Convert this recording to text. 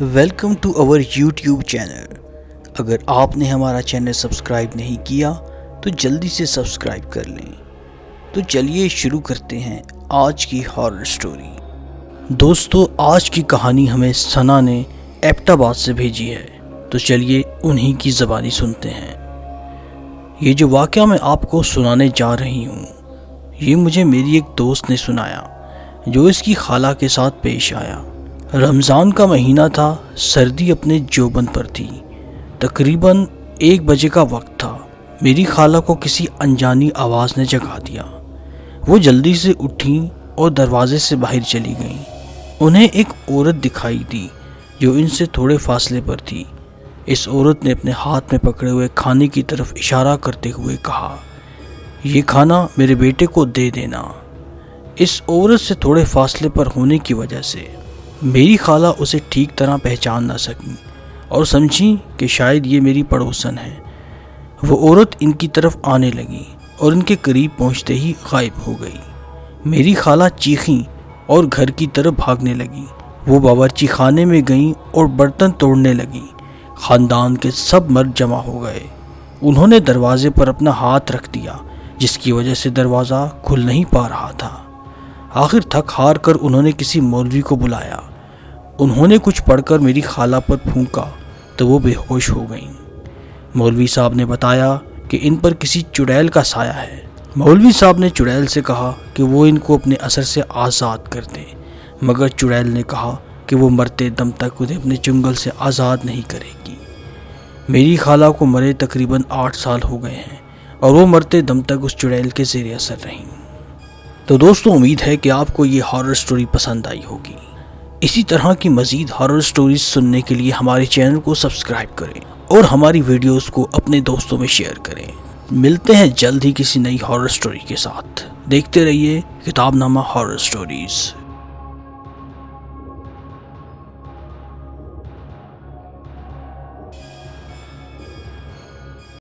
Welcome to our YouTube channel. اگر آپ نے ہمارا چینل سبسکرائب نہیں کیا تو جلدی سے سبسکرائب کر لیں۔ تو چلیے شروع کرتے ہیں آج کی ہارر سٹوری۔ دوستو، آج کی کہانی ہمیں ثنا نے ایبٹ آباد سے بھیجی ہے، تو چلیے انہی کی زبانی سنتے ہیں۔ یہ جو واقعہ میں آپ کو سنانے جا رہی ہوں، یہ مجھے میری ایک دوست نے سنایا جو اس کی خالہ کے ساتھ پیش آیا۔ رمضان کا مہینہ تھا، سردی اپنے جوبن پر تھی، تقریباً 1 بجے کا وقت تھا۔ میری خالہ کو کسی انجانی آواز نے جگا دیا۔ وہ جلدی سے اٹھیں اور دروازے سے باہر چلی گئیں۔ انہیں ایک عورت دکھائی دی جو ان سے تھوڑے فاصلے پر تھی۔ اس عورت نے اپنے ہاتھ میں پکڑے ہوئے کھانے کی طرف اشارہ کرتے ہوئے کہا، یہ کھانا میرے بیٹے کو دے دینا۔ اس عورت سے تھوڑے فاصلے پر ہونے کی وجہ سے میری خالہ اسے ٹھیک طرح پہچان نہ سکیں اور سمجھیں کہ شاید یہ میری پڑوسن ہے۔ وہ عورت ان کی طرف آنے لگی اور ان کے قریب پہنچتے ہی غائب ہو گئی۔ میری خالہ چیخیں اور گھر کی طرف بھاگنے لگیں۔ وہ باورچی خانے میں گئیں اور برتن توڑنے لگیں۔ خاندان کے سب مرد جمع ہو گئے۔ انہوں نے دروازے پر اپنا ہاتھ رکھ دیا، جس کی وجہ سے دروازہ کھل نہیں پا رہا تھا۔ آخر تھک ہار کر انہوں نے کسی مولوی کو بلایا۔ انہوں نے کچھ پڑھ کر میری خالہ پر پھونکا تو وہ بے ہوش ہو گئیں۔ مولوی صاحب نے بتایا کہ ان پر کسی چڑیل کا سایہ ہے۔ مولوی صاحب نے چڑیل سے کہا کہ وہ ان کو اپنے اثر سے آزاد کر دیں، مگر چڑیل نے کہا کہ وہ مرتے دم تک انہیں اپنے چنگل سے آزاد نہیں کرے گی۔ میری خالہ کو مرے تقریباً 8 سال ہو گئے ہیں اور وہ مرتے دم تک اس چڑیل کے زیر اثر رہیں۔ تو دوستوں، امید ہے کہ آپ کو یہ ہارر سٹوری پسند آئی ہوگی۔ اسی طرح کی مزید ہارر سٹوریز سننے کے لیے ہمارے چینل کو سبسکرائب کریں اور ہماری ویڈیوز کو اپنے دوستوں میں شیئر کریں۔ ملتے ہیں جلد ہی کسی نئی ہارر سٹوری کے ساتھ۔ دیکھتے رہیے کتاب نامہ ہارر سٹوریز۔